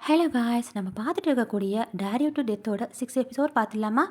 Hello guys, நம்ம பார்த்துட்டு இருக்கக்கூடிய டேரியோ டு டெத்தோட 6 எபிசோட் பார்த்துடலாமா?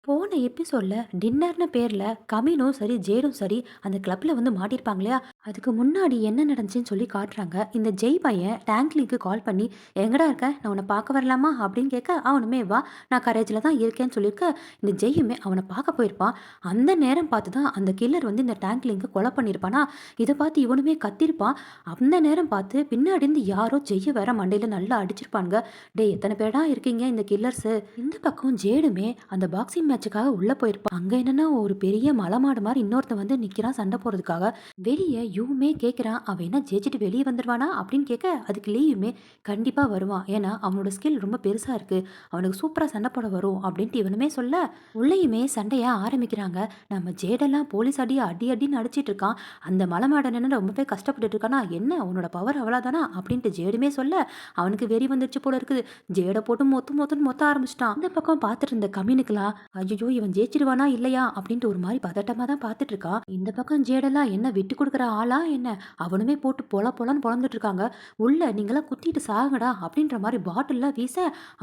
போன எபிசோட்ல டின்னர்னு பேர்ல கமினும் சரி ஜேடும் சரி அந்த கிளப்ல வந்து மாட்டியிருப்பாங்க இல்லையா? அதுக்கு முன்னாடி என்ன நடந்துச்சுன்னு சொல்லி காட்டுறாங்க. இந்த ஜெய் பையன் டேங்க்லிக்கு கால் பண்ணி, எங்கடா இருக்க, நான் உன்னை பார்க்க வரலாமா அப்படின்னு கேட்க, அவனுமே வா, நான் கரேஜில் தான் இருக்கேன்னு சொல்லியிருக்க. இந்த ஜெய்யுமே அவனை பார்க்க போயிருப்பான். அந்த நேரம் பார்த்து தான் அந்த கில்லர் வந்து இந்த டேங்க்லிங்க்கு கொலை பண்ணியிருப்பானா. இதை பார்த்து இவனுமே கத்திருப்பான். அந்த நேரம் பார்த்து பின்னாடி இருந்து யாரோ ஜெய்ய வேற மண்டையில நல்லா அடிச்சிருப்பாங்க. டே, எத்தனை பேடா இருக்கீங்க இந்த கில்லர்ஸ்? இந்த பக்கம் ஜேடுமே அந்த பாக்ஸிங் மேட்சுக்காக உள்ள போயிருப்பான். அங்க என்னன்னா ஒரு பெரிய மலமாடு மாதிரி இன்னொருத்தன் வந்து நிக்கிறான் சண்டை போறதுக்காக. வெளியே யூமே கேட்குறான், அவன் என்ன ஜெயிச்சுட்டு வெளியே வந்துடுவானா அப்படின்னு கேட்க, அதுக்கு லீயுமே கண்டிப்பா வருவான், ஏன்னா அவனோட ஸ்கில் ரொம்ப பெருசா இருக்கு, அவனுக்கு சூப்பரா சண்டை போட வரும் அப்படின்ட்டு இவனுமே சொல்ல, உள்ளேயுமே சண்டையா ஆரம்பிக்கிறாங்க. நம்ம ஜேடெல்லாம் போலீஸ் அடி அடி அடின்னு அடிச்சிட்டு இருக்கான். அந்த மலமாடன் என்ன ரொம்பவே கஷ்டப்பட்டுட்டு இருக்கானா, என்ன உன்னோட பவர் அவ்வளோதானா அப்படின்ட்டு ஜேடுமே சொல்ல, அவனுக்கு வெறி வந்துருச்சு போல இருக்குது. ஜேடை போட்டு மொத்தன்னு மொத்த ஆரம்பிச்சிட்டான். இந்த பக்கம் பார்த்துட்டு இருந்த கம்யூனுக்குலாம், ஐயோ இவன் ஜெயிச்சிடுவானா இல்லையா அப்படின்ட்டு ஒரு மாதிரி பதட்டமா தான் பார்த்துட்டு இருக்கான். இந்த பக்கம் ஜேடெல்லாம் என்ன விட்டு கொடுக்குற ஆளா என்ன, அவனுமே போட்டு பொலன்னு பொழந்துட்டு இருக்காங்க. உள்ள நீங்களாம் குத்திட்டு சாகுங்கடா அப்படின்ற மாதிரி பாட்டில்லாம் வீச,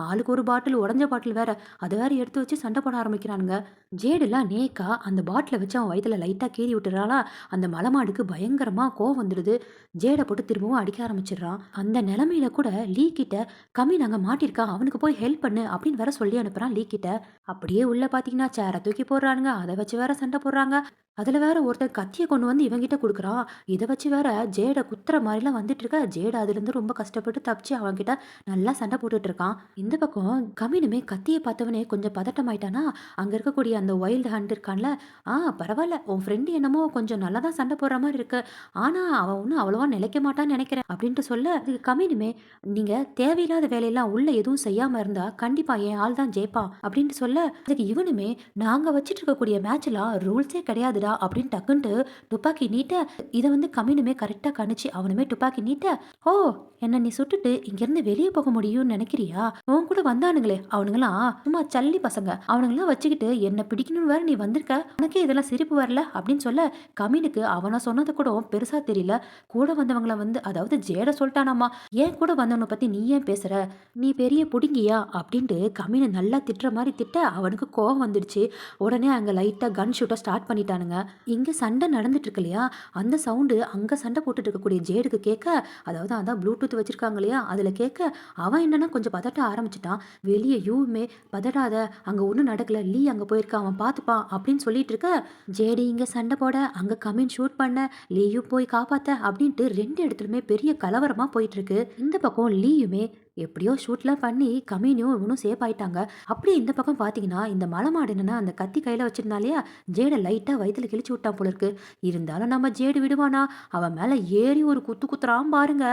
ஆளுக்கு ஒரு பாட்டில், உடஞ்ச பாட்டில் வேற, அதை வேற எடுத்து வச்சு சண்டை போட ஆரம்பிக்கிறானுங்க. ஜேடெல்லாம் நேக்கா அந்த பாட்டிலை வச்சு அவன் வயிற்றுல லைட்டாக கீறி விட்டுறானா. அந்த மலமாடுக்கு பயங்கரமா கோவம் வந்துடுது. ஜேடை போட்டு திரும்பவும் அடிக்க ஆரம்பிச்சிடுறான். அந்த நிலைமையில கூட லீ கிட்ட, கம்மி நாங்கள் மாட்டிருக்கான், அவனுக்கு போய் ஹெல்ப் பண்ணு அப்படின்னு வேற சொல்லி அனுப்புறான் லீ கிட்ட. அப்படியே உள்ள பாத்தீங்கன்னா சேரை தூக்கி போடுறானுங்க, அதை வச்சு வேற சண்டை போடுறாங்க. அதுல வேற ஒருத்தர் கத்தியை கொண்டு வந்து இவங்கிட்ட கொடுக்குறான். இதை வச்சு வேற ஜேட குத்துற மாதிரிலாம் வந்துட்டு இருக்க. ஜேட அதுல இருந்து ரொம்ப கஷ்டப்பட்டு தப்பிச்சு அவன்கிட்ட நல்லா சண்டை போட்டுட்டு இருக்கான். இந்த பக்கம் கம்மினுமே கத்தியை பார்த்தவனே கொஞ்சம் பதட்டமாயிட்டானா. அங்க இருக்கக்கூடிய அந்த வைல்டு ஹண்ட் இருக்கான்ல, பரவாயில்ல, உன் ஃப்ரெண்டு என்னமோ கொஞ்சம் நல்லா தான் சண்டை போடுற மாதிரி இருக்கு, ஆனா அவன் ஒன்றும் அவ்வளவா நிலைக்க மாட்டான்னு நினைக்கிறேன் அப்படின்ட்டு சொல்ல, அதுக்கு கம்மினுமே, நீங்க தேவையில்லாத வேலையெல்லாம் உள்ள எதுவும் செய்யாம இருந்தா கண்டிப்பா என் ஆள் தான் ஜெயிப்பான் அப்படின்ட்டு சொல்ல, அதுக்கு இவனுமே, நாங்க வச்சிட்டு இருக்கக்கூடிய மேட்ச்லாம் ரூல்ஸே கிடையாதுடா அப்படின்னு டக்குன்ட்டு துப்பாக்கி நீட்ட, இதை வந்து கம்மினுமே கரெக்டா கணிச்சு அவனுமே துப்பாக்கி நீட்ட, ஓ, என்ன நீ சுட்டுட்டு இங்கிருந்து வெளியே போக முடியும்னு நினைக்கிறியா? உன் கூட வந்தானுங்களே அவனுங்களாம் சும்மா சல்லி பசங்க, அவனுங்களாம் வச்சுக்கிட்டு என்ன பிடிக்கணும்னு வேற நீ வந்திருக்க, உனக்கே இதெல்லாம் சிரிப்பு வரல அப்படின்னு சொல்ல, கம்மினுக்கு அவனை சொன்னது கூட பெருசா தெரியல. கூட வந்தவங்கள வந்து, அதாவது ஜேட சொல்லிட்டானாமா, ஏன் கூட வந்தவனை பத்தி நீ ஏன் பேசுற, நீ பெரிய புடுங்கியா அப்படின்ட்டு கம்மினை நல்லா திட்டுற மாதிரி திட்ட, அவனுக்கு கோவம் வந்துடுச்சு. உடனே அங்க லைட்டா கன் ஷூட்டை ஸ்டார்ட் பண்ணிட்டானுங்க. இங்க சண்டை நடந்துட்டு இருக்கு இல்லையா, அந்த சவுண்டு அங்க சண்டை போட்டுட்டு இருக்கக்கூடிய ஜேடுக்கு கேட்க, அதாவது அதான் ப்ளூடூத் வச்சிருக்காங்க இல்லையா, அதுல கேட்க, அவன் என்னன்னா கொஞ்சம் பதட்ட ஆரம்பிச்சிட்டான். வெளியே யூமே, பதடாத, அங்க ஒன்றும் நடக்கல, லீ அங்க போயிருக்க, அவன் பார்த்துப்பான் அப்படின்னு சொல்லிட்டு இருக்க, ஜேடி இங்க சண்டை போட, அங்க கமின் ஷூட் பண்ண, லீயும் போய் காப்பாத்த அப்படின்ட்டு ரெண்டு இடத்துலயுமே பெரிய கலவரமா போயிட்டு இருக்கு. இந்த பக்கம் லீயுமே எப்படியோ ஷூட்லாம் பண்ணி கம்மினியும் இவனும் சேஃப் ஆயிட்டாங்க. அப்படியே இந்த பக்கம் பார்த்தீங்கன்னா, இந்த மலை மாடு என்னன்னா அந்த கத்தி கையில் வச்சிருந்தாலையா, ஜேடை லைட்டாக வயிற்றுல கிழிச்சு விட்டான் போல இருக்கு. இருந்தாலும் நம்ம ஜேடு விடுவானா, அவன் மேலே ஏறி ஒரு குத்து குத்துறான் பாருங்க.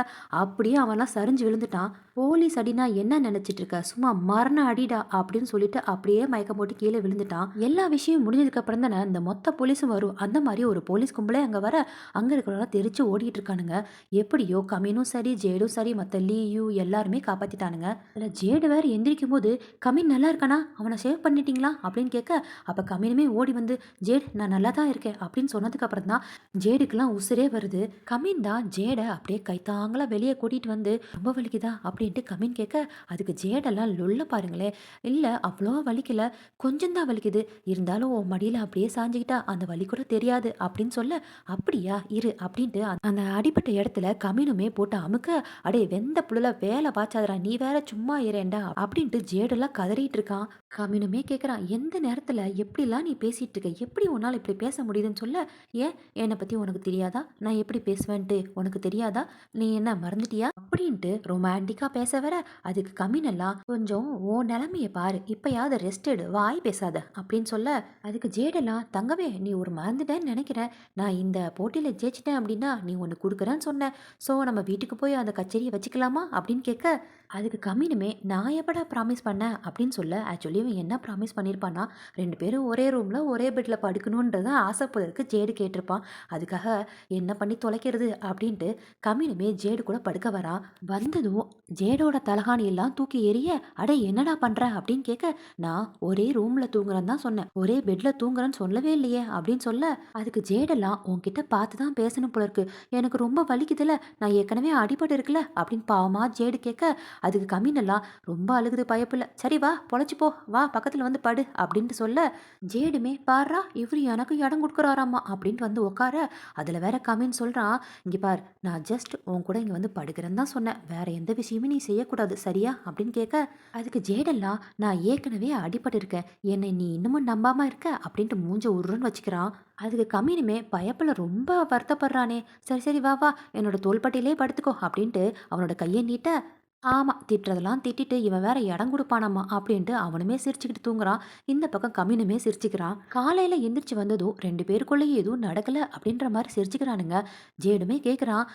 அப்படியே அவன்லாம் சரிஞ்சு விழுந்துட்டான். போலீஸ் அடினா என்ன நினைச்சிட்டு இருக்க, சும்மா மரண அடிடா அப்படின்னு சொல்லிட்டு அப்படியே மயக்கம் போட்டு கீழே விழுந்துட்டான். எல்லா விஷயம் முடிஞ்சதுக்கு அப்புறம் தானே இந்த மொத்த போலீஸும் வரும். அந்த மாதிரி ஒரு போலீஸ் கும்பலே அங்கே வர, அங்கே இருக்கிறவங்க தெரிச்சு ஓடிட்டு இருக்கானுங்க. எப்படியோ கமினும் சரி ஜேடும் சரி மற்ற லீயு எல்லாருமே காப்பாத்திட்டானுங்க. அதில் ஜேடு வேற எந்திரிக்கும் போது, கமின் நல்லா இருக்கானா, அவனை சேவ் பண்ணிட்டீங்களா அப்படின்னு கேட்க, அப்போ கமினுமே ஓடி வந்து, ஜேட் நான் நல்லா தான் இருக்கேன் அப்படின்னு சொன்னதுக்கு அப்புறம் தான் ஜேடுக்கெல்லாம் உசுரே வருது. கமின் தான் ஜேடை அப்படியே கைத்தாங்களா வெளியே கூட்டிட்டு வந்து, ரொம்ப வலிக்குதா அப்படின்ட்டு கமின் கேட்க, அதுக்கு ஜேடெல்லாம் லொல்ல பாருங்களேன், இல்லை அவ்வளோ வலிக்கல, கொஞ்சம் தான் வலிக்குது, இருந்தாலும் உன் மடியில் அப்படியே சாஞ்சிக்கிட்டா அந்த வலி கூட தெரியாது அப்படின்னு சொல்ல, அப்படியா இரு அப்படின்ட்டு அந்த அடிப்பட்ட இடத்துல கமினுமே போட்டு அமுக்க, அடே வெந்த புள்ள வேலை பாய்ச்சாதடா, நீ வேற சும்மா இரேண்டா அப்படின்ட்டு ஜேடெல்லாம் கதறிட்டு இருக்கான். கமினுமே கேட்குறான், எந்த நேரத்தில் எப்படிலாம் நீ பேசிட்டு இருக்க, எப்படி உன்னால் இப்படி பேச முடியுதுன்னு சொல்ல, ஏன் என்னை பற்றி உனக்கு தெரியாதா, நான் எப்படி பேசுவேன்ட்டு உனக்கு தெரியாதா, நீ என்ன மறந்துட்டியா அப்படின்ட்டு ரொமான்டிக்காக பேச வர, அதுக்கு கம்மினெல்லாம் கொஞ்சம் ஓ நிலைமையை பாரு, இப்பயாவது ரெஸ்ட் எடு, வாய் பேசாத அப்படின்னு சொல்ல, அதுக்கு ஜேடெல்லாம், தங்கவே நீ ஒரு மறந்துட்டேன்னு நினைக்கிறேன், நான் இந்த போட்டியில் ஜெயிச்சிட்டேன் அப்படின்னா நீ ஒன்று கொடுக்குறேன்னு சொன்ன, ஸோ நம்ம வீட்டுக்கு போய் அந்த கச்சேரியை வச்சுக்கலாமா அப்படின்னு கேட்க, அதுக்கு கம்மினுமே, நான் எப்படா ப்ராமிஸ் பண்ணேன் அப்படின்னு சொல்ல, ஆக்சுவலி இவன் என்ன ப்ராமிஸ் பண்ணியிருப்பான்னா, ரெண்டு பேரும் ஒரே ரூமில் ஒரே பெட்டில் படுக்கணுன்றத ஆசைப்படுறதுக்கு ஜேடு கேட்டிருப்பான். அதுக்காக என்ன பண்ணி தொலைக்கிறது அப்படின்ட்டு கம்மினுமே ஜேடு கூட படுக்க வரான். வந்ததும் ஜேடோட தலகாணி எல்லாம் தூக்கி எறிய, அடே என்னடா பண்ற அப்படின்னு கேட்க, நான் ஒரே ரூம்ல தூங்குறேன்னு தான் சொன்னேன், ஒரே பெட்ல தூங்குறேன்னு சொல்லவே இல்லையே அப்படின்னு சொல்ல, அதுக்கு ஜேடெல்லாம் உன்கிட்ட பார்த்து தான் பேசணும் போல இருக்கு, எனக்கு ரொம்ப வலிக்குதுல, நான் ஏற்கனவே அடிபட்டு இருக்குல்ல அப்படின்னு பாவமா ஜேடு கேட்க, அதுக்கு கம்மினெல்லாம் ரொம்ப அழுகுது பயப்புல. சரி வா பொழைச்சு போ, வா பக்கத்துல வந்து படு அப்படின்ட்டு சொல்ல, ஜேடுமே பாருடா இவரு எனக்கு இடம் குடுக்குறாராமா அப்படின்ட்டு வந்து உட்கார, அதுல வேற கம்மின்னு சொல்றான், இங்க பார் நான் ஜஸ்ட் உன் கூட இங்க வந்து படுக்கிறேன்னு தான் சொன்னேன். வேற எந்த விஷயமே நீ செய்யக்கூடாது சரியா? அப்படின்னு கேட்க, அதுக்கு ஜேடெல்லாம் நான் ஏற்கனவே அடிபட்டிருக்கேன். என்னை நீ இன்னமும் நம்பாம இருக்க அப்படின்ட்டு மூஞ்ச உருன்னு வச்சுக்கிறான். அதுக்கு கம்மினுமே பயப்புல ரொம்ப வருத்தப்படுறானே. சரி சரி வா வா என்னோட தோள்பட்டையிலே படுத்துக்கோ அப்படின்ட்டு அவனோட கையை நீட்ட, ஆமா திட்டுறதெல்லாம் திட்டிட்டு இவன் வேற இடம் கொடுப்பானாமா அப்படின்ட்டு அவனுமே சிரிச்சுக்கிட்டு தூங்குறான். இந்த பக்கம் கம்மினுமே சிரிச்சுக்கிறான். காலையில எந்திரிச்சு வந்ததும் ரெண்டு பேருக்குள்ளேயே எதுவும் நடக்கல அப்படின்ற மாதிரி சிரிச்சுக்கிறானுங்க. ஜேடுமே கேட்குறான்,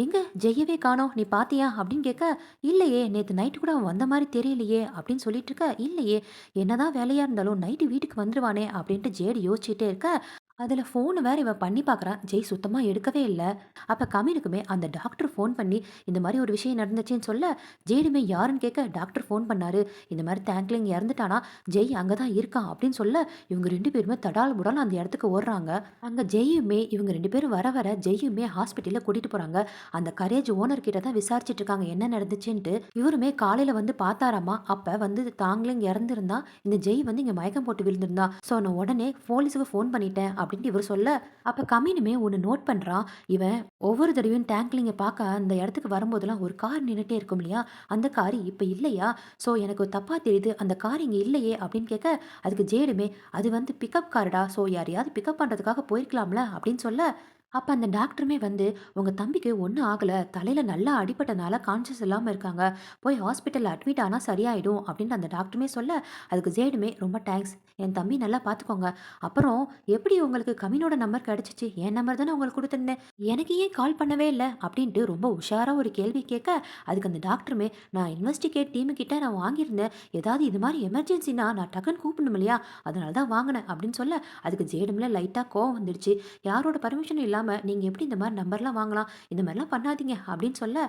எங்க ஜெய்யவே காணோம் நீ பாத்தியா அப்படின்னு கேட்க, இல்லையே நேற்று நைட்டு கூட அவன் வந்த மாதிரி தெரியலையே அப்படின்னு சொல்லிட்டு இருக்க, இல்லையே என்னதான் வேலையா இருந்தாலும் நைட்டு வீட்டுக்கு வந்துருவானே அப்படின்ட்டு ஜேடு யோசிச்சுட்டே இருக்க, அதில் ஃபோன் வேற இவன் பண்ணி பார்க்குறான். ஜெய் சுத்தமாக எடுக்கவே இல்லை. அப்போ கமீனுக்குமே அந்த டாக்டர் ஃபோன் பண்ணி இந்த மாதிரி ஒரு விஷயம் நடந்துச்சுன்னு சொல்ல, ஜெய்டுமே யாருன்னு கேட்க டாக்டர் ஃபோன் பண்ணாரு. இந்த மாதிரி டேங்க்லிங் இறந்துட்டானா, ஜெய் அங்கே தான் இருக்கான் அப்படின்னு சொல்ல, இவங்க ரெண்டு பேருமே தடால் புடால் அந்த இடத்துக்கு ஓடுறாங்க. அங்கே ஜெய்யுமே இவங்க ரெண்டு பேரும் வர வர ஜெய்யுமே ஹாஸ்பிட்டலில் கூட்டிகிட்டு போகிறாங்க. அந்த கரேஜ் ஓனர் கிட்ட தான் விசாரிச்சுட்டு இருக்காங்க என்ன நடந்துச்சுன்ட்டு. இவருமே காலையில் வந்து பார்த்தாராமா. அப்போ வந்து தாங்லிங் இறந்துருந்தா, இந்த ஜெய் வந்து இங்கே மயக்கம் போட்டு விழுந்திருந்தா. ஸோ நான் உடனே போலீஸுக்கு ஃபோன் பண்ணிட்டேன் அப்படின்ட்டு இவர் சொல்ல, அப்போ கம்மினுமே ஒன்று நோட் பண்ணுறான். இவன் ஒவ்வொரு தடவையும் டேங்க்லிங்கை பார்க்க அந்த இடத்துக்கு வரும்போதெல்லாம் ஒரு கார் நின்றுட்டே இருக்கும் இல்லையா, அந்த கார் இப்போ இல்லையா, ஸோ எனக்கு தப்பாக தெரியுது அந்த கார் இங்கே இல்லையே அப்படின்னு கேட்க, அதுக்கு ஜேடுமே அது வந்து பிக்கப் கார்டா, ஸோ யாரையாவது பிக்கப் பண்ணுறதுக்காக போயிருக்கலாம்ல அப்படின்னு சொல்ல, அப்போ அந்த டாக்டருமே வந்து உங்கள் தம்பிக்கு ஒன்றும் ஆகலை, தலையில் நல்லா அடிபட்டனால கான்ஷியஸ் இல்லாமல் இருக்காங்க, போய் ஹாஸ்பிட்டலில் அட்மிட் ஆனால் சரியாயிடும் அப்படின்ட்டு அந்த டாக்டருமே சொல்ல, அதுக்கு ஜேடுமே ரொம்ப தேங்க்ஸ், என் தம்பி நல்லா பார்த்துக்கோங்க. அப்புறம் எப்படி உங்களுக்கு கவினோட நம்பர் கிடச்சிச்சு, என் நம்பர் தானே உங்களுக்கு கொடுத்துருந்தேன், எனக்கு ஏன் கால் பண்ணவே இல்லை அப்படின்ட்டு ரொம்ப உஷாராக ஒரு கேள்வி கேட்க, அதுக்கு அந்த டாக்டருமே நான் இன்வெஸ்டிகேட் டீமுக்கிட்ட நான் வாங்கியிருந்தேன், ஏதாவது இது மாதிரி எமர்ஜென்சினா நான் டக்குன்னு கூப்பிடணும் இல்லையா, அதனால தான் வாங்கினேன் அப்படின்னு சொல்ல, அதுக்கு ஜேடுமில் லைட்டாக கோவம் வந்துடுச்சு. யாரோட பர்மிஷனும் இல்லாமல் நீங்கள் எப்படி இந்த மாதிரி நம்பர்லாம் வாங்கலாம், இந்த மாதிரிலாம் பண்ணாதீங்க அப்படின்னு சொல்ல,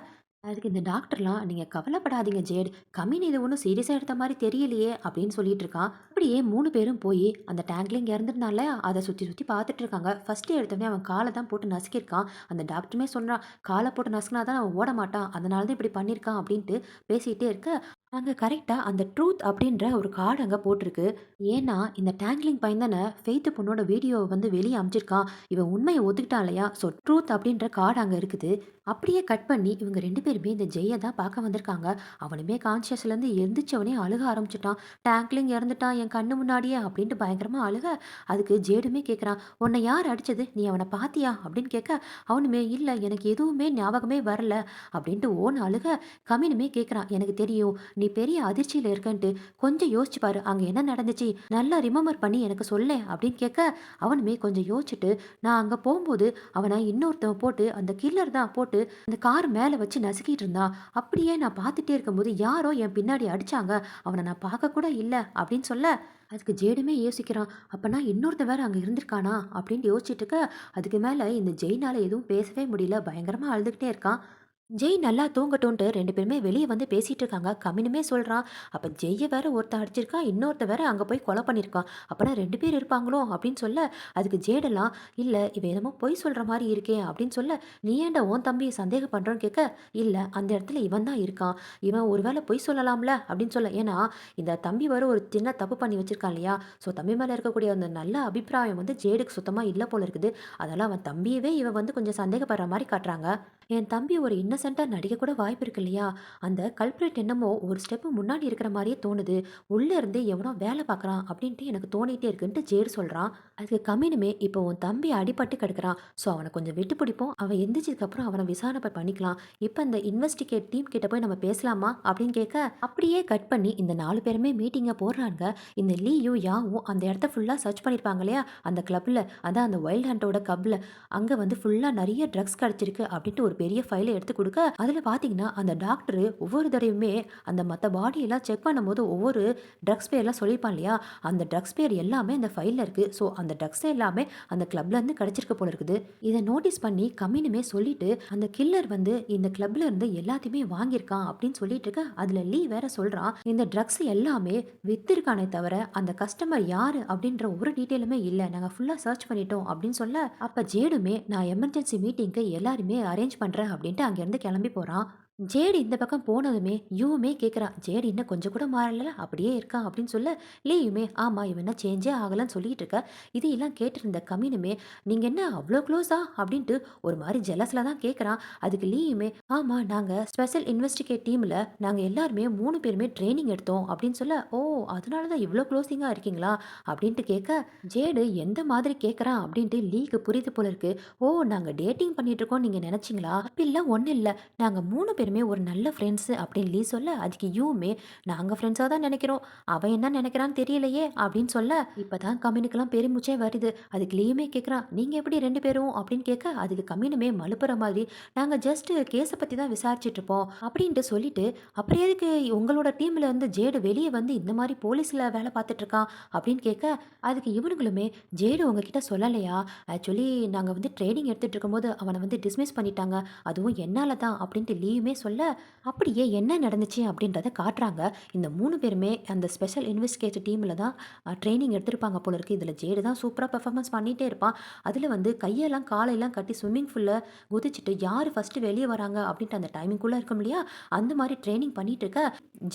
அதுக்கு இந்த டாக்டர்லாம் நீங்கள் கவலைப்படாதீங்க ஜேட், கம்மின் இது ஒன்றும் சீரியஸாக எடுத்த மாதிரி தெரியலையே அப்படின்னு சொல்லிட்டு இருக்கான். அப்படியே மூணு பேரும் போய் அந்த டேங்க்ல இங்கே இறந்துருந்தால அதை சுற்றி சுற்றி பார்த்துட்டு இருக்காங்க. ஃபஸ்ட்டு எடுத்தோடனே அவன் காலை தான் போட்டு நசுக்கியிருக்கான். அந்த டாக்டருமே சொல்கிறான், காலை போட்டு நசுக்கினா தான் அவன் ஓட மாட்டான், அதனால தான் இப்படி பண்ணியிருக்கான் அப்படின்ட்டு பேசிகிட்டே இருக்க, அங்கே கரெக்டாக அந்த ட்ரூத் அப்படின்ற ஒரு கார்டு அங்கே போட்டிருக்கு. ஏன்னா இந்த டேங்க்லிங் பையன் தானே ஃபெய்த்து பொண்ணோட வீடியோவை வந்து வெளியே அமிச்சிருக்கான், இவன் உண்மையை ஒத்துக்கிட்டான் இல்லையா, ஸோ ட்ரூத் அப்படின்ற கார்டு அங்கே இருக்குது. அப்படியே கட் பண்ணி இவங்க ரெண்டு பேருமே இந்த ஜெய்யை தான் பார்க்க வந்திருக்காங்க. அவனுமே கான்ஷியஸ்லேருந்து எந்திரிச்சவனே அழுக ஆரம்பிச்சிட்டான். டேங்க்லிங் இறந்துட்டான் என் கண்ணு முன்னாடியே அப்படின்ட்டு பயங்கரமாக அழுக, அதுக்கு ஜேடுமே கேட்குறான், உன்னை யார் அடிச்சது, நீ அவனை பார்த்தியா அப்படின்னு கேட்க, அவனுமே இல்லை எனக்கு எதுவுமே ஞாபகமே வரல அப்படின்ட்டு ஓன் அழுக, கமினுமே கேட்குறான் எனக்கு தெரியும் நீ பெரிய அதிர்ச்சியில் இருக்கன்ட்டு, கொஞ்சம் யோசிச்சு பாரு அங்கே என்ன நடந்துச்சு, நல்லா ரிமெம்பர் பண்ணி எனக்கு சொல்லேன் அப்படின்னு கேட்க, அவனுமே கொஞ்சம் யோசிச்சுட்டு, நான் அங்கே போகும்போது அவனை இன்னொருத்தவன் போட்டு அந்த கில்லர் தான் போட்டு அந்த கார் மேலே வச்சு நசுக்கிட்டு இருந்தான், அப்படியே நான் பார்த்துட்டே இருக்கும்போது யாரோ என் பின்னாடி அடிச்சாங்க, அவனை நான் பார்க்க கூட இல்லை அப்படின்னு சொல்ல, அதுக்கு ஜேடுமே யோசிக்கிறான், அப்பனா இன்னொருத்த வேற அங்கே இருந்திருக்கானா அப்படின்ட்டு யோசிச்சுட்டு இருக்க, அதுக்கு மேலே இந்த ஜெயினால் எதுவும் பேசவே முடியல, பயங்கரமாக அழுதுகிட்டே இருக்கான். ஜெய் நல்லா தூங்கட்டும்ன்ட்டு ரெண்டு பேருமே வெளியே வந்து பேசிட்டு இருக்காங்க. கமினுமே சொல்கிறான், அப்போ ஜெய்யை வேற ஒருத்தன் அடிச்சிருக்கான், இன்னொருத்த வேற அங்கே போய் கொலை பண்ணியிருக்கான், அப்போனா ரெண்டு பேர் இருப்பாங்களோ அப்படின்னு சொல்ல, அதுக்கு ஜேடெல்லாம் இல்லை இவன் என்னமோ பொய் சொல்கிற மாதிரி இருக்கே அப்படின்னு சொல்ல, நீ ஏன்டா உன் தம்பியை சந்தேகம் பண்ணுறோன்னு கேட்க, இல்லை அந்த இடத்துல இவன் தான் இருக்கான், இவன் ஒரு வேளை பொய் சொல்லலாம்ல அப்படின்னு சொல்ல, ஏன்னா இந்த தம்பி வர ஒரு சின்ன தப்பு பண்ணி வச்சிருக்கான் இல்லையா, ஸோ தம்பி மேலே இருக்கக்கூடிய அந்த நல்ல அபிப்பிராயம் வந்து ஜேடுக்கு சுத்தமாக இல்லை போல இருக்குது, அதெல்லாம் அவன் தம்பியவே இவன் வந்து கொஞ்சம் சந்தேகப்படுற மாதிரி காட்டுறாங்க. என் தம்பி ஒரு இன்னசென்ட்டாக நடிக்க கூட வாய்ப்பு இருக்கு இல்லையா, அந்த கல்பிரேட் என்னமோ ஒரு ஸ்டெப்பு முன்னாடி இருக்கிற மாதிரியே தோணுது, உள்ளே இருந்து எவனோ வேலை பார்க்குறான் அப்படின்ட்டு எனக்கு தோணிகிட்டே இருக்குன்ட்டு ஜேடு சொல்கிறான். அதுக்கு கம்மினுமே இப்போ உன் தம்பி அடிபட்டு கிடக்குறான், ஸோ அவனை கொஞ்சம் விட்டு பிடிப்போம், அவன் எந்திரிச்சதுக்கப்புறம் அவனை விசாரணை பண்ணிக்கலாம், இப்போ இந்த இன்வெஸ்டிகேட் டீம் கிட்ட போய் நம்ம பேசலாமா அப்படின்னு கேட்க, அப்படியே கட் பண்ணி இந்த நாலு பேருமே மீட்டிங்கை போடுறாங்க. இந்த லீயும் யாவும் அந்த இடத்த ஃபுல்லாக சர்ச் பண்ணியிருப்பாங்க இல்லையா, அந்த கிளப்பில், அதான் அந்த வைல்ட் ஹண்டோட கிளப்பில், அங்கே வந்து ஃபுல்லாக நிறைய ட்ரக்ஸ் கிடச்சிருக்கு அப்படின்ட்டு ஒரு பெரிய ஃபைலை எடுத்து கொடுக்க, அதில் பார்த்தீங்கன்னா அந்த டாக்டர் ஒவ்வொரு தடவையுமே அந்த மற்ற பாடியெல்லாம் செக் பண்ணும்போது ஒவ்வொரு ட்ரக்ஸ் பேர்லாம் சொல்லியிருப்பான் இல்லையா, அந்த ட்ரக்ஸ் பேர் எல்லாமே அந்த ஃபைலில் இருக்குது, ஸோ அந்த ட்ரக்ஸ் எல்லாமே அந்த கிளப்லேருந்து கிடச்சிருக்க போல இருக்குது. இதை நோட்டீஸ் பண்ணி கம்மினுமே சொல்லிட்டு, அந்த கில்லர் வந்து இந்த கிளப்ல இருந்து எல்லாத்தையுமே வாங்கியிருக்கான் அப்படின்னு சொல்லிட்டு இருக்க, அதில் லீ வேற சொல்கிறான், இந்த ட்ரக்ஸ் எல்லாமே வித்திருக்கானே தவிர அந்த கஸ்டமர் யார் அப்படின்ற ஒரு டீட்டெயிலுமே இல்லை, நாங்கள் ஃபுல்லாக சர்ச் பண்ணிட்டோம் அப்படின்னு சொல்ல, அப்போ ஜேடுமே நான் எமர்ஜென்சி மீட்டிங்க்கு எல்லாருமே அரேஞ்ச் பண்ணுறேன் அப்படின்ட்டு அங்கேருந்து கிளம்பி போகிறான். ஜேடு இந்த பக்கம் போனதுமே யூவுமே கேட்குறான். ஜேடு இன்னும் கொஞ்சம் கூட மாறல, அப்படியே இருக்கான் அப்படின்னு சொல்ல, லீயுமே ஆமா இவன் என்ன சேஞ்சே ஆகலன்னு சொல்லிட்டு இருக்க. இதையெல்லாம் கேட்டிருந்த கமினுமே, நீங்க என்ன அவ்வளோ க்ளோஸா அப்படின்ட்டு ஒரு மாதிரி ஜெலஸ்ல தான் கேட்குறான். அதுக்கு லீயுமே, ஆமா நாங்க ஸ்பெஷல் இன்வெஸ்டிகேட் டீம்ல நாங்க எல்லாருமே 3 பேருமே ட்ரெய்னிங் எடுத்தோம் அப்படின்னு சொல்ல, ஓ அதனால தான் இவ்வளோ க்ளோஸிங்கா இருக்கீங்களா அப்படின்ட்டு கேட்க, ஜேடு எந்த மாதிரி கேட்குறான் அப்படின்ட்டு லீக்கு புரியுது போல இருக்கு. ஓ நாங்க டேட்டிங் பண்ணிட்டு இருக்கோம் நீங்க நினைச்சீங்களா? அப்படிலாம் ஒன்றும் இல்லை, நாங்க 3 பேருமே ஒரு நல்ல ஃப்ரெண்ட்ஸு அப்படின்னு லீ சொல்ல, அதுக்கு யூவுமே நாங்க ஃப்ரெண்ட்ஸா தான் நெனைக்கிறோம். அவன் என்ன நெனைக்கிறான்னு தெரியலையே அப்படின்னு சொல்ல, இப்பதான் கம்மினுக்கெல்லாம் பெருமூச்சே வருது. அதுக்கு லீயுமே கேட்குறான், நீங்க எப்படி 2 பேரும் அப்படின்னு கேட்க, அதுக்கு கம்மினுமே மழுப்புற மாதிரி, நாங்க ஜஸ்ட் கேஸ பத்தி தான் விசாரிச்சுட்டு இருப்போம் அப்படின்ட்டு சொல்லிட்டு, அப்புறம் எதுக்கு உங்களோட டீம்ல இருந்து ஜேடு வெளிய வந்து இந்த மாரி போலீஸ்ல வேலை பார்த்துட்டு இருக்கான் அப்படின்னு கேட்க, அதுக்கு இவனுங்களுமே ஜேடு உங்ககிட்ட சொல்லலையா? ஆக்சுவலி நாங்க வந்து ட்ரெய்னிங் எடுத்துட்டு இருக்கும்போது அவன வந்து டிஸ்மிஸ் பண்ணிட்டாங்க. அதுவும் என்னால தான் அப்படின்ட்டு லீயுமே சொல்ல, அப்படியே என்ன நடந்துச்சு அப்படின்றத காட்டுறாங்க. இந்த 3 பேருமே அந்த ஸ்பெஷல் இன்வெஸ்டிகேட்டிவ் டீம்ல தான் ட்ரெய்னிங் எடுத்திருப்பாங்க போல இருக்கு. இதில ஜேடு தான் சூப்பரா பெர்ஃபார்மன்ஸ் பண்ணிட்டே இருப்பான். அதில வந்து கையெல்லாம் காலையெல்லாம் கட்டி ஸ்விம்மிங் பூல்ல குதிச்சுட்டு யார் ஃபர்ஸ்ட்டு வெளிய வராங்க அப்படின்ட்டு அந்த டைமிங்குள்ள இருக்கும் இல்லையா? அந்த மாரி ட்ரெய்னிங் பண்ணிட்டு இருக்க,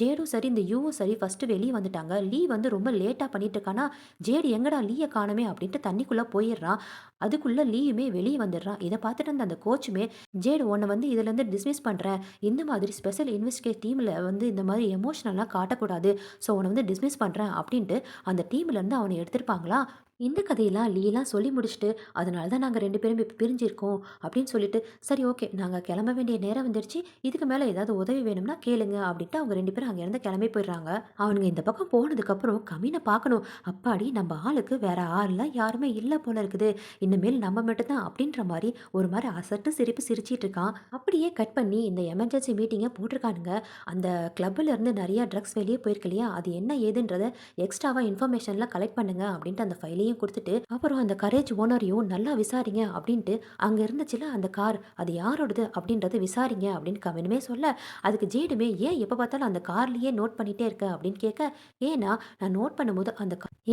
ஜேடும் சரி, இந்த யூவும் சரி ஃபர்ஸ்ட்டு வெளிய வந்துட்டாங்க. லீ வந்து ரொம்ப லேட்டா பண்ணிட்டு இருக்கானா, ஜேடு எங்கடா லீய காணோமே அப்படின்ட்டு தண்ணிக்குள்ள போயிடுறான். அதுக்குள்ள லீயுமே வெளிய வந்துடுறான். இத பார்த்துட்டு இருந்த அந்த கோச்சுமே, ஜேடு உன்ன வந்து இதுலேருந்து டிஸ்மிஸ் பண்றேன். இந்த மாதிரி ஸ்பெஷல் இன்வெஸ்டிகேட் டீம்ல வந்து இந்த மாதிரி எமோஷனல்லாம் காட்டக்கூடாது. ஸோ உன்ன வந்து டிஸ்மிஸ் பண்றேன் அப்படின்ட்டு அந்த டீம்லேருந்து அவன எடுத்திருப்பாங்களா? இந்த கதையெல்லாம் லீலாம் சொல்லி முடிச்சுட்டு, அதனால தான் நாங்க 2 பேரும் இப்ப பிரிஞ்சிருக்கோம் அப்படின்னு சொல்லிட்டு, சரி ஓகே நாங்க கிளம்ப வேண்டிய நேரம் வந்துருச்சு. இதுக்கு மேல ஏதாவது உதவி வேணும்னா கேளுங்க அப்படின்ட்டு அவங்க 2 பேரும் அங்கேருந்து கிளம்பி போயிடுறாங்க. அவனுங்க இந்த பக்கம் போனதுக்கப்புறம் கமீன பார்க்கணும். அப்பாடி நம்ம ஆளுக்கு வேற ஆள்லாம் யாருமே இல்ல போல இருக்குது. இனிமேல் நம்ம மட்டும் தான் அப்படின்ற மாரி ஒரு மாரி அசட்டு சிரிப்பு சிரிச்சிட்டு இருக்கான். அப்படியே கட் பண்ணி இந்த எமர்ஜென்சி மீட்டிங்க போட்டிருக்கானுங்க. அந்த கிளப்ல இருந்து நிறைய ட்ரக்ஸ் வெளியே போயிருக்கு இல்லையா? அது என்ன ஏதுன்றத எக்ஸ்ட்ராவா இன்ஃபர்மேஷன்லாம் கலெக்ட் பண்ணுங்க அப்படின்ட்டு அந்த ஃபைலையும் கொடுத்துட்டு, அப்புறம் அந்த கரேஜ் ஓனரையும் நல்லா விசாரிங்க அப்படின்ட்டு அங்க இருந்துச்சுல அந்த கார் அது யாரோடது அப்படின்றத விசாரிங்க அப்படின்னு கவினுமே சொல்ல, அதுக்கு ஜேடுமே ஏன் எப்ப பார்த்தாலும் அந்த கார்லயே நோட் பண்ணிட்டே இருக்க அப்படின்னு கேட்க, ஏன்னா நான் நோட் பண்ணும்போது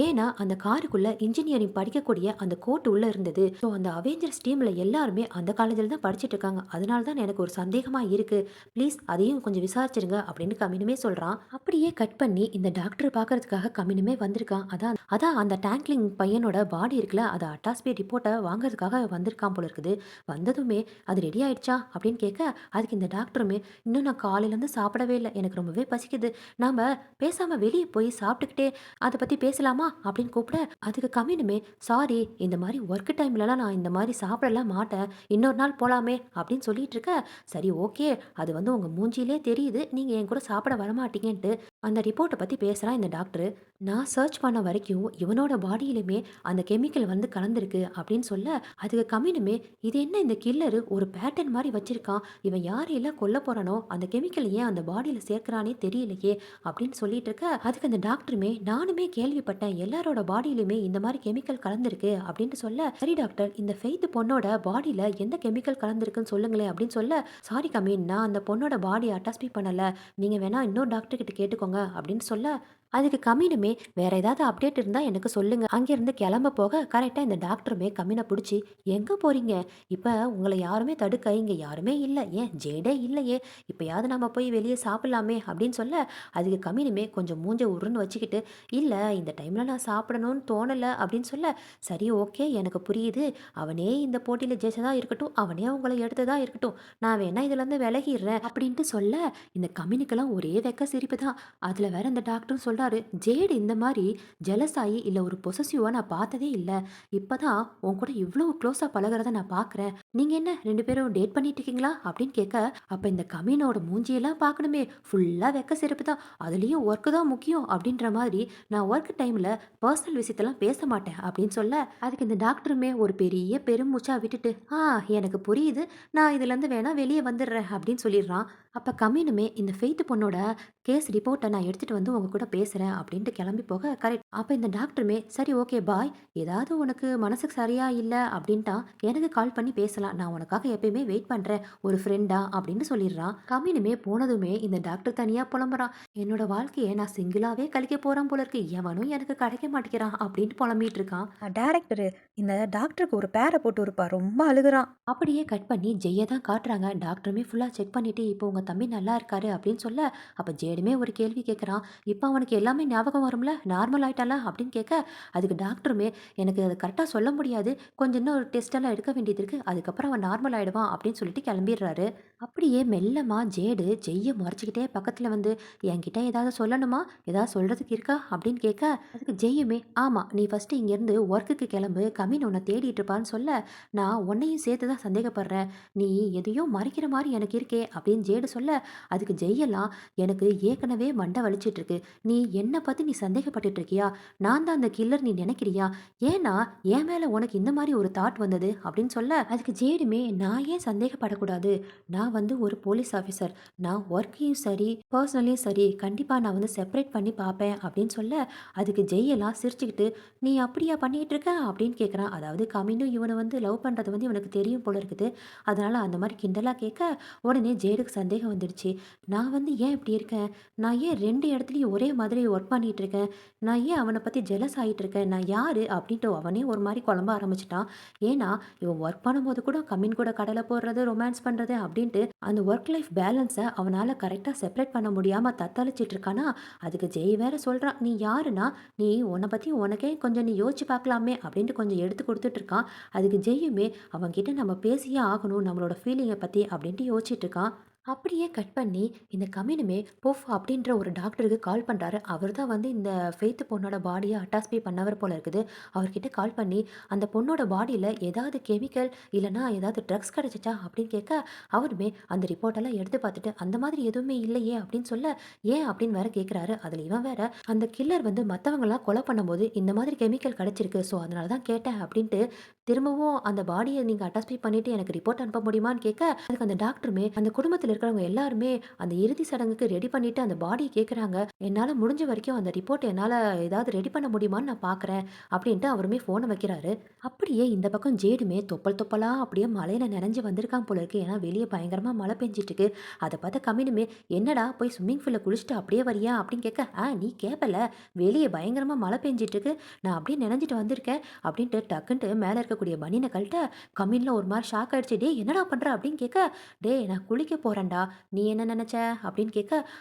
ஏன்னா அந்த காருக்குள்ள இன்ஜினியரிங் படிக்கக்கூடிய அந்த கோட் உள்ள இருந்தது. ஸோ அந்த அவெஞ்சர்ஸ் டீம்ல எல்லாருமே அந்த காலேஜில் தான் படிச்சுட்டு இருக்காங்க. அதனால தான் எனக்கு ஒரு சந்தேகமா இருக்கு. ப்ளீஸ் அதையும் கொஞ்சம் விசாரிச்சிருங்க அப்படின்னு கமினுமே சொல்றான். அப்படியே கட் பண்ணி இந்த டாக்டர் பார்க்கறதுக்காக கமினுமே வந்திருக்கான். அதான் அதான் அந்த டேங்க்லிங் பையனோட பாடி இருக்குல்ல, அதை அட்டாஸ்பி ரிப்போர்ட்டை வாங்குறதுக்காக வந்திருக்கான் போல இருக்குது. வந்ததுமே அது ரெடி ஆயிடுச்சா அப்படின்னு கேட்க, அதுக்கு இந்த டாக்டருமே இன்னும் நான் காலையிலேருந்து சாப்பிடவே இல்லை, எனக்கு ரொம்பவே பசிக்குது, நாம பேசாம வெளியே போய் சாப்பிட்டுக்கிட்டே அதை பற்றி பேசலாமா அப்படின்னு கூப்பிட, அதுக்கு கம்மினுமே சாரி இந்த மாதிரி ஒர்க் டைம்லலாம் நான் இந்த மாதிரி சாப்பிடலாம் மாட்டேன், இன்னொரு நாள் போகலாமே அப்படின்னு சொல்லிட்டு இருக்க, சரி ஓகே அது வந்து உங்கள் மூஞ்சிலே தெரியுது நீங்கள் என் கூட சாப்பிட வரமாட்டீங்கன்ட்டு அந்த ரிப்போர்ட்டை பற்றி பேசுகிறான் இந்த டாக்டரு. நான் சர்ச் பண்ண வரைக்கும் இவனோட பாடியிலுமே அந்த கெமிக்கல் வந்து கலந்துருக்கு அப்படின்னு சொல்ல, அதுக்கு கம்மினுமே இது என்ன இந்த கில்லரு ஒரு பேட்டர்ன் மாதிரி வச்சிருக்கான், இவன் யாரையெல்லாம் கொல்ல போறானோ அந்த கெமிக்கல் ஏன் அந்த பாடியில் சேர்க்கிறானே தெரியலையே அப்படின்னு சொல்லிட்டு இருக்க, அதுக்கு அந்த டாக்டருமே நானுமே கேள்விப்பட்டேன் எல்லாரோட பாடியிலுமே இந்த மாதிரி கெமிக்கல் கலந்துருக்கு அப்படின்னு சொல்ல, சரி டாக்டர் இந்த ஃபெய்த் பொண்ணோட பாடியில் எந்த கெமிக்கல் கலந்துருக்குன்னு சொல்லுங்களேன் அப்படின்னு சொல்ல, சாரி கம்மின் நான் அந்த பொண்ணோட பாடியை அட்டாஸ்பி பண்ணலை, நீங்கள் வேணா இன்னொரு டாக்டர் கிட்ட கேட்டுக்கோங்க அப்படின்னு சொல்ல, அதுக்கு கம்மினுமே வேற ஏதாவது அப்டேட் இருந்தால் எனக்கு சொல்லுங்க அங்கேருந்து கிளம்ப போக கரெக்டாக இந்த டாக்டருமே கம்மினை பிடிச்சி எங்கே போறீங்க, இப்போ உங்களை யாருமே தடுக்க இங்கே யாருமே இல்லை, ஏன் ஜேடே இல்லையே, இப்போயாவது நம்ம போய் வெளியே சாப்பிடலாமே அப்படின்னு சொல்ல, அதுக்கு கம்மினுமே கொஞ்சம் மூஞ்ச உருன்னு வச்சுக்கிட்டு, இல்லை இந்த டைமில் நான் சாப்பிடணும்னு தோணலை அப்படின்னு சொல்ல, சரி ஓகே எனக்கு புரியுது, அவனே இந்த போட்டியில் ஜெயிச்சதா இருக்கட்டும், அவனே உங்களை எடுத்ததா இருக்கட்டும், நான் வேணா இதுலேருந்து விலகிடுறேன் அப்படின்ட்டு சொல்ல, இந்த கம்மினுக்கெல்லாம் ஒரே வெக்க சிரிப்பு தான். அதில் வேற இந்த டாக்டரும் சொல்றாரு, ஜேடு இந்த மாதிரி ஜெலஸ் ஆகி இல்லை ஒரு பொசசிவா நான் பார்த்ததே இல்லை, இப்பதான் உன் கூட இவ்வளோ க்ளோஸாக பழகிறத நான் பார்க்குறேன், நீங்கள் என்ன 2 பேரும் டேட் பண்ணிட்டு இருக்கீங்களா அப்படின்னு கேட்க, அப்போ இந்த கமீனோட மூஞ்சியெல்லாம் பார்க்கணுமே ஃபுல்லாக வெக்க சிறப்பு தான், அதுலேயும் ஒர்க்கு தான் முக்கியம் அப்படின்ற மாதிரி நான் ஒர்க் டைமில் பர்சனல் விஷயத்தெல்லாம் பேச மாட்டேன் அப்படின்னு சொல்ல, அதுக்கு இந்த டாக்டருமே ஒரு பெரிய பெருமூச்சா விட்டுட்டு, எனக்கு புரியுது, நான் இதுலேருந்து வேணா வெளியே வந்துடுறேன் அப்படின்னு சொல்லிடுறான். அப்போ கமீனுமே இந்த ஃபெய்த் பொண்ணோட கேஸ் ரிப்போர்ட்டை நான் எடுத்துகிட்டு வந்து உங்க கூட பேசுகிறேன் பேசுறேன் அப்படின்ட்டு கிளம்பி போக கரெக்ட். அப்ப இந்த டாக்டருமே சரி ஓகே பாய். ஏதாவது உனக்கு மனசுக்கு சரியா இல்ல அப்படின்ட்டா எனக்கு கால் பண்ணி பேசலாம். நான் உனக்காக எப்பயுமே வெயிட் பண்றேன். ஒரு ஃப்ரெண்டா அப்படின்னு சொல்லிடுறான். கம்மினுமே போனதுமே இந்த டாக்டர் தனியா புலம்புறான். என்னோட வாழ்க்கைய நான் சிங்கிளாவே கழிக்க போறேன் போல இருக்கு. எவனும் எனக்கு கிடைக்க மாட்டேங்கிறான் அப்படின்னு புலம்பிட்டு இருக்கான். டைரக்டரு இந்த டாக்டருக்கு ஒரு பேர போட்டு விடுப்பா. ரொம்ப அழுகுறான். அப்படியே கட் பண்ணி ஜெய்ய தான் காட்டுறாங்க. டாக்டருமே ஃபுல்லா செக் பண்ணிட்டு, இப்போ உங்க தம்பி நல்லா இருக்காரு அப்படின்னு சொல்ல, அப்ப ஜேடுமே ஒரு கேள்வி கேட்குறான். இப்போ அவனுக்கு எல்லாமே ஞாபகம் வரும்ல? நார்மல் ஆயிட்டான்ல? அப்படின்னு கேட்க, அதுக்கு டாக்டருமே எனக்கு அது கரெக்ட்டா சொல்ல முடியாது. கொஞ்சம் இன்னும் ஒரு டெஸ்ட் எல்லாம் எடுக்க வேண்டியது இருக்கு. அதுக்கப்புறம் அவன் நார்மல் ஆயிடுவான் அப்படின்னு சொல்லிட்டு கிளம்பிடுறாரு. அப்படியே மெல்லமா ஜேடு ஜெய்ய முறைச்சுக்கிட்டே பக்கத்துல வந்து, என்கிட்ட ஏதாவது சொல்லணுமா? ஏதாவது சொல்றதுக்கு இருக்கா? அப்படின்னு கேட்க, அதுக்கு ஜெய்யுமே, ஆமா நீ ஃபர்ஸ்ட் இங்கேருந்து ஒர்க்குக்கு கிளம்பு. கமின் உன்னை தேடிட்டு இருப்பான்னு சொல்ல, நான் உன்னையும் சேர்த்து தான் சந்தேகப்படுறேன். நீ எதையோ மறைக்கிற மாரி எனக்கு இருக்கே அப்படின்னு ஜேடு சொல்ல, அதுக்கு ஜெய்யெல்லாம் எனக்கு ஏற்கனவே மண்டை வலிச்சிட்டு இருக்கு. நீ என்ன பத்தி நீ சந்தேகப்பட்டுட்டு இருக்கியா? நான் தான் அந்த கில்லர் நீ நினைக்கிறியா? ஏன்னா என் மேல உனக்கு இந்த மாரி ஒரு தாட் வந்தது அப்படின்னு சொல்ல, அதுக்கு ஜேடுமே நான் ஏன் சந்தேகப்படக்கூடாது? நான் வந்து ஒரு போலீஸ் ஆஃபீசர். நான் ஒர்க்கையும் சரி, பர்சனலையும் சரி கண்டிப்பா நான் வந்து செப்பரேட் பண்ணி பார்ப்பேன் அப்படின்னு சொல்ல, அதுக்கு ஜெய்யெல்லாம் சிரிச்சுக்கிட்டு, நீ அப்படியா பண்ணிட்டு இருக்க? அப்படின்னு கேட்குறான். அதாவது கமினும் இவனை வந்து லவ் பண்றது வந்து இவனுக்கு தெரியும் போல இருக்குது. அதனால அந்த மாரி கிண்டலா கேட்க, உடனே ஜேடுக்கு சந்தேகம் வந்துடுச்சு. நான் வந்து ஏன் இப்படி இருக்கேன்? நான் ஏன் 2 இடத்துலயும் ஒரே மாதிரி ஒர்க் பண்ணிட்டு இருக்கேன்? நான் ஏன் அவன பத்தி ஜெலஸ் ஆயிட்டு இருக்கேன்? நான் யாரு? அப்படின்ட்டு அவனே ஒரு மாரி குழம்ப ஆரம்பிச்சுட்டான். ஏன்னா, இவன் ஒர்க் பண்ணும்போது கூட கம்மின் கூட கடலை போடுறது, ரொமான்ஸ் பண்றது அப்படின்ட்டு அந்த ஒர்க் லைஃப் பேலன்ஸ அவனால கரெக்ட்டா செப்பரேட் பண்ண முடியாம தத்தளிச்சிட்டு இருக்கானா, அதுக்கு ஜெய் வேற சொல்றான். "நீ யாருன்னா? நீ உன்ன பத்தி உனக்கே கொஞ்சம் நீ யோசிச்சு பார்க்கலாமே!" அப்படின்ட்டு கொஞ்சம் எடுத்து குடுத்துட்டு இருக்கான். அதுக்கு ஜெய்யுமே அவன்கிட்ட நம்ம பேசியே ஆகணும் நம்மளோட ஃபீலிங்கை பற்றி அப்படின்ட்டு யோசிச்சுட்டு இருக்கான். அப்படியே கட் பண்ணி இந்த கமினுமே புஃப் அப்படின்ற ஒரு டாக்டருக்கு கால் பண்ணுறாரு. அவர் தான் வந்து இந்த ஃபெய்த் பொண்ணோட பாடியை அட்டாச்பை பண்ணவர் போல இருக்குது. அவர்கிட்ட கால் பண்ணி அந்த பொண்ணோட பாடியில் ஏதாவது கெமிக்கல் இல்லைனா ஏதாவது ட்ரக்ஸ் கிடச்சிச்சா அப்படின்னு கேட்க, அவருமே அந்த ரிப்போர்ட்டெல்லாம் எடுத்து பார்த்துட்டு அந்த மாதிரி எதுவுமே இல்லையே அப்படின்னு சொல்ல, ஏன் அப்படின்னு வேற கேட்குறாரு. அதில் இவன் வேற அந்த கில்லர் வந்து மற்றவங்களாம் கொலை பண்ணும்போது இந்த மாதிரி கெமிக்கல் கிடச்சிருக்கு, ஸோ அதனால தான் கேட்டேன் அப்படின்ட்டு திரும்பவும் அந்த பாடிய நீங்க அட்டாச்பை பண்ணிட்டு எனக்கு ரிப்போர்ட் அனுப்ப முடியுமான்னு கேட்க, அதுக்கு அந்த டாக்டருமே, அந்த குடும்பத்தில இருக்கிறவங்க எல்லாருமே அந்த இறுதி சடங்குக்கு ரெடி பண்ணிட்டு அந்த பாடிய கேட்குறாங்க. என்னால முடிஞ்ச வரைக்கும் அந்த ரிப்போர்ட் என்னால ஏதாவது ரெடி பண்ண முடியுமான்னு நான் பார்க்குறேன். அப்படின்ட்டு அவருமே ஃபோன வைக்கிறாரு. அப்படியே இந்த பக்கம் ஜேடுமே தொப்பல் தொப்பலா அப்படியே மழையில நனைஞ்சு வந்திருக்கான் போல இருக்கு. ஏன்னா வெளிய பயங்கரமா மழை பெஞ்சுட்டு இருக்கு. அத பார்த்த கம்மினுமே, "என்னடா போய் ஸ்விம்மிங் பூல்ல குளிச்சுட்டு அப்படியே வரியா?" அப்படின்னு கேட்க, நீ கேட்பல. வெளிய பயங்கரமா மழை பெஞ்சுட்டு இருக்கு. நான் அப்படியே நனைஞ்சுட்டு வந்திருக்கேன்." அப்படின்ட்டு டக்குன்ட்டு மேல இருக்கக்கூடிய பனியன கழட்ட, கம்மின்ல ஒரு மாரி ஷாக் ஆயிடுச்சு. "டேய் என்னடா பண்ற?" அப்படின்னு கேட்க, "டேய் நான் குளிக்க போறேன்டா. நீ என்ன நெனச்ச?" அப்படின்னு கேட்க,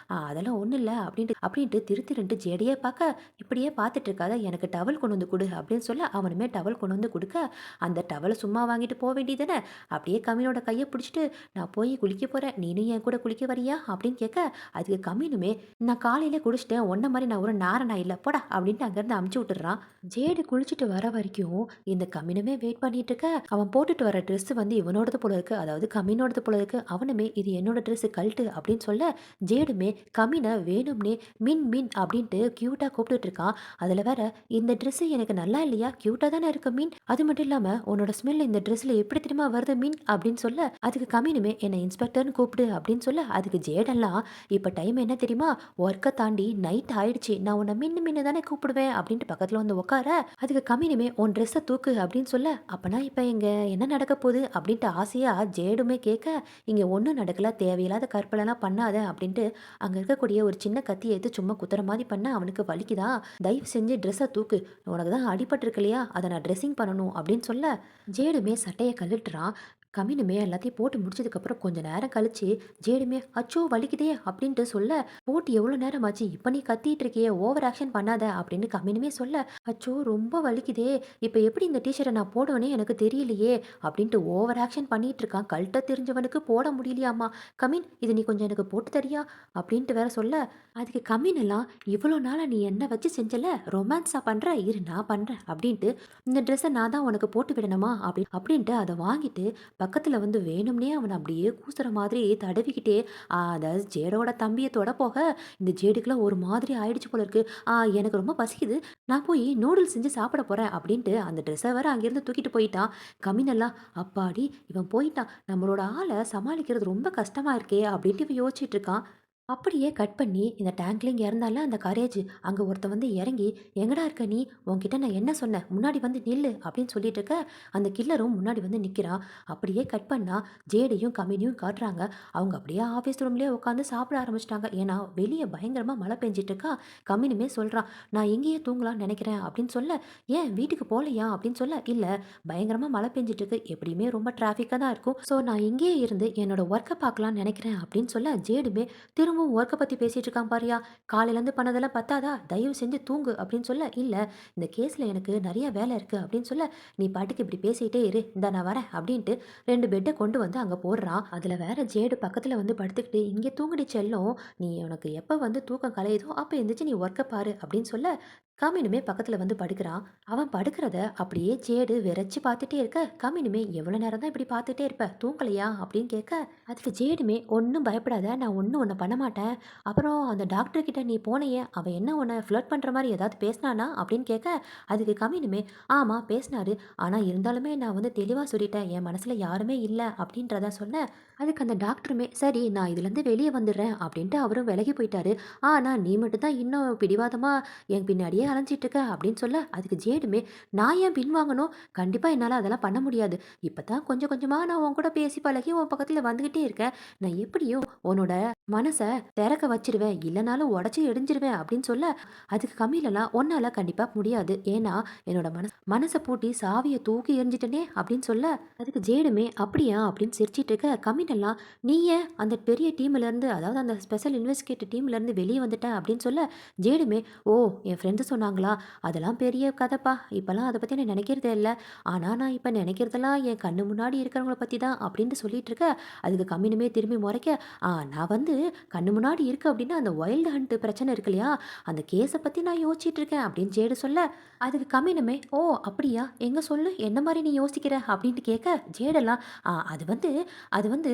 அதெல்லாம் ஒண்ணும் இல்ல." அப்படின்ட்டு திரு திருன்ட்டு ஜெடியே பார்க்க, "இப்படியே பார்த்துட்டு இருக்காத, எனக்கு டவல் கொண்டு வந்து குடு." அப்படின்னு சொல்ல, அவனுமே டவல் கொண்டு வந்து குடுக்க, அந்த டவல சும்மா வாங்கிட்டு போ வேண்டியது தானே. அப்படியே கம்மினோட கைய பிடிச்சுட்டு, "நான் போய் குளிக்க போறேன். நீனும் என் கூட குளிக்க வரியா?" அப்படின்னு கேட்க, அதுக்கு கம்மினுமே, "நான் காலையிலே குளிச்சுட்டேன். உன்ன மாரி நான் ஒரு நாரனா இல்ல. போடா." அப்படின்ட்டு அங்கருந்து அமுச்சு விட்டுர்றான். ஜேடு குளிச்சுட்டு வர வரைக்கும் இந்த கம்மினுமே வெயிட் பண்ணிட்டு இருக்க, அவன் போட்டுட்டு வர ட்ரெஸ் வந்து இவனோடது போல இருக்கு. அதாவது கம்மினோடது போல இருக்கு. அவனுமே இது என்னோட ட்ரெஸ் கழட்டு அப்படின்னு சொல்ல, ஜேடுமே கம்மின வேணும்னே மின் மின் அப்படின்ட்டு கியூட்டா கூப்பிட்டுட்டு இருக்கான். அதுல வேற, இந்த ட்ரெஸ் எனக்கு நல்லா இல்லையா? கியூட்டா தானே இருக்கு மின். அது மட்டும் இல்லாம உன்னோட ஸ்மெல் இந்த ட்ரெஸ்ல எப்படி தெரியுமா வருது மின் அப்படின்னு சொல்ல, அதுக்கு கம்மினுமே என்ன இன்ஸ்பெக்டர்னு கூப்பிடு அப்படின்னு சொல்ல, அதுக்கு ஜேடெல்லாம் இப்ப டைம் என்ன தெரியுமா? ஒர்க்க தாண்டி நைட் ஆயிடுச்சு. நான் உன்னை மின்னு மின்னு தானே கூப்பிடுவேன் அப்படின்ட்டு பக்கத்துல வந்து உட்கார, அதுக்கு கம்மினுமே உன் ட்ரெஸ்ஸை தூக்கு அப்படின்னு சொல்ல, அப்பனா இப்போ இங்க என்ன நடக்க போகுது அப்படின்ட்டு ஆசையா ஜேடுமே கேட்க, இங்க ஒன்றும் நடக்கல, தேவையில்லாத கற்பலெல்லாம் பண்ணாத அப்படின்ட்டு அங்க இருக்கக்கூடிய ஒரு சின்ன கத்தியை எடுத்து சும்மா குத்துற மாதிரி பண்ண, அவனுக்கு வலிக்குதா, தயவு செஞ்சு ட்ரெஸ்ஸை தூக்கு, உனக்கு தான் அடிபட்டிருக்கு இல்லையா, அதை நான் ட்ரெஸ்ஸிங் பண்ணணும் அப்படின்னு சொல்ல, ஜேடுமே சட்டையை கழட்டுறான். கம்மினுமே எல்லாத்தையும் போட்டு முடிச்சதுக்கப்புறம் கொஞ்ச நேரம் கழிச்சு ஜேடுமே அச்சோ வலிக்குதே அப்படின்ட்டு சொல்ல, போட்டு எவ்வளோ நேரம் ஆச்சு, இப்போ நீ கத்திட்டு இருக்கியே, ஓவர் ஆக்ஷன் பண்ணாத அப்படின்னு கம்மினுமே சொல்ல, அச்சோ ரொம்ப வலிக்குதே, இப்போ எப்படி இந்த டிஷர்ட்டை நான் போடுவேனே எனக்கு தெரியலையே அப்படின்ட்டு ஓவர் ஆக்ஷன் பண்ணிட்டு இருக்கான். கழட்ட தெரிஞ்சவனுக்கு போட முடியலையாமா. கமின் இது நீ கொஞ்சம் எனக்கு போட்டு தரியா அப்படின்ட்டு வேற சொல்ல, அதுக்கு கம்மின் எல்லாம் இவ்வளோ நாளாக நீ என்ன வச்சு செஞ்சல, ரொமான்ஸாக பண்ணுற, இரு நான் பண்ணுறேன் அப்படின்ட்டு, இந்த ட்ரெஸ்ஸை நான் தான் உனக்கு போட்டு விடணுமா அப்படின்ட்டு அதை வாங்கிட்டு பக்கத்துல வந்து வேணும்னே அவன அப்படியே கூசுற மாதிரி தடவிக்கிட்டே, அதாவது ஜேடோட தம்பிய தொட போக, இந்த ஜேடுக்குலாம் ஒரு மாதிரி ஆயிடுச்சு போல இருக்கு. எனக்கு ரொம்ப பசிக்குது. நான் போய் நூடுல்ஸ் செஞ்சு சாப்பிட போறேன்." அப்படின்ட்டு அந்த ட்ரெஸ்ஸ வேற அங்கேருந்து தூக்கிட்டு போயிட்டான். கம்மினெல்லாம், "அப்பாடி! இவன் போயிட்டான். நம்மளோட ஆள சமாளிக்கிறது ரொம்ப கஷ்டமா இருக்கே." அப்படின்ட்டு இவன் யோசிச்சுட்டு இருக்கான். அப்படியே கட் பண்ணி இந்த டேங்க்ல இங்க இறந்தால அந்த கரேஜ் அங்க ஒருத்தன் வந்து இறங்கி, "எங்கடா இருக்க நீ? உன்கிட்ட நான் என்ன சொன்னேன்? முன்னாடி வந்து நில்லு" அப்படின்னு சொல்லிட்டு இருக்க, அந்த கில்லரும் முன்னாடி வந்து நிக்கிறான். அப்படியே கட் பண்ணா ஜேடையும், கமினியும் காட்டுறாங்க. அவங்க அப்படியே ஆஃபீஸ் ரூம்லயே உட்காந்து சாப்பிட ஆரம்பிச்சுட்டாங்க. ஏன்னா வெளிய பயங்கரமா மழை பெஞ்சுட்டு இருக்கா. கமினுமே சொல்றான், "நான் இங்கேயே தூங்கலாம்னு நெனைக்கிறேன்" அப்படின்னு சொல்ல, "ஏன் வீட்டுக்கு போலையா?" அப்படின்னு சொல்ல, "இல்ல பயங்கரமா மழை பெஞ்சுட்டு இருக்கு. எப்படியுமே ரொம்ப டிராஃபிக்கா தான் இருக்கும். ஸோ நான் இங்கேயே இருந்து என்னோட ஒர்க்க பார்க்கலாம்னு நெனைக்கிறேன்" அப்படின்னு சொல்ல, ஜேடுமே திரும்பவும் ஒர்க்க பத்தி பேசிட்டு இருக்கான் பாரியா! காலையிலேருந்து பண்ணதெல்லாம் பத்தாதா? தயவு செஞ்சு தூங்கு அப்படின்னு சொல்ல, இல்ல இந்த கேஸ்ல எனக்கு நெறைய வேலை இருக்கு அப்படின்னு சொல்ல, நீ பாட்டுக்கு இப்படி பேசிட்டே இரு. இந்தா நான் வரேன் அப்படின்ட்டு 2 பெட்ட கொண்டு வந்து அங்க போடுறான். அதுல வேற ஜேடு பக்கத்துல வந்து படுத்துக்கிட்டு, இங்க தூங்குடி செல்லம். நீ உனக்கு எப்ப வந்து தூக்கம் கலையுதோ அப்ப எந்திரிச்சு நீ ஒர்க்க பாரு அப்படின்னு சொல்ல, கமினுமே பக்கத்துல வந்து படுக்கிறான். அவன் படுக்கிறத அப்படியே ஜேடு வெறச்சு பார்த்துட்டே இருக்க, கமினுமே எவ்வளவு நேரம் தான் இப்படி பார்த்துட்டே இருப்ப? தூங்கலையா அப்படின்னு கேட்க, அதுக்கு ஜேடுமே ஒன்றும் பயப்படாத, நான் ஒன்றும் உன்னை பண்ண மாட்டேன். அப்புறம் அந்த டாக்டர் கிட்ட நீ போனையே, அவன் என்ன உன்னை ஃப்ளர்ட் பண்ணுற மாதிரி ஏதாவது பேசினானா அப்படின்னு கேட்க, அதுக்கு கமினுமே ஆமாம் பேசினாரு. ஆனால் இருந்தாலுமே நான் வந்து தெளிவாக சொல்லிட்டேன், என் மனசில் யாருமே இல்லை அப்படின்றத சொன்னேன். அதுக்கு அந்த டாக்டருமே சரி நான் இதுலேருந்து வெளியே வந்துடுறேன் அப்படின்ட்டு அவரும் விலகி போயிட்டாரு. ஆனால் நீ மட்டும் தான் இன்னும் பிடிவாதமாக என் பின்னாடியே அலைஞ்சிட்டு இருக்க அப்படின்னு சொல்ல, அதுக்கு ஜேடுமே நான் ஏன் பின்வாங்கணும்? கண்டிப்பாக என்னால் அதெல்லாம் பண்ண முடியாது. இப்போ தான் கொஞ்சம் கொஞ்சமாக நான் உன் கூட பேசி பழகி உன் பக்கத்தில் வந்துக்கிட்டே இருக்கேன். நான் எப்படியும் உன்னோட மனச திறக்க வச்சுருவேன். இல்லனாலும் உடைச்சு எரிஞ்சிருவேன் அப்படின்னு சொல்ல, அதுக்கு கம்மிலலாம் உன்னால கண்டிப்பா முடியாது. ஏன்னா, என்னோட மனச பூட்டி சாவிய தூக்கி எறிஞ்சிட்டனே அப்படின்னு சொல்ல, அதுக்கு ஜேடுமே அப்படியா அப்படின்னு சிரிச்சிட்டு இருக்க, கம்மினெல்லாம் நீ ஏன் அந்த பெரிய டீம்லேருந்து அதாவது அந்த ஸ்பெஷல் இன்வெஸ்டிகேட்டிவ் டீம்லேருந்து வெளியே வந்துட்ட அப்படின்னு சொல்ல, ஜேடுமே ஓ! என் ஃப்ரெண்டு சொன்னாங்களா? அதெல்லாம் பெரிய கதைப்பா. இப்பலாம் அத பத்தி நான் நினைக்கிறதே இல்ல. ஆனா நான் இப்ப நினைக்கிறதெல்லாம் என் கண்ணு முன்னாடி இருக்கிறவங்கள பத்தி தான் அப்படின்ட்டு சொல்லிட்டு இருக்க, அதுக்கு கம்மினுமே திரும்பி முறைக்க, நான் வந்து கண்ணு முன்னாடி இருக்கு அப்படின்னா அந்த வைல்டு ஹண்ட் பிரச்சனை இருக்கு இல்லையா? அந்த கேஸ பத்தி நான் யோசிச்சுட்டு இருக்கேன் அப்படின்னு ஜேடு சொல்ல, அதுக்கு கம்மினுமே ஓ! அப்படியா? எங்க சொல்லு என்ன மாரி நீ யோசிக்கிற? அப்படின்ட்டு கேட்க, ஜேடெல்லாம் அது வந்து அது வந்து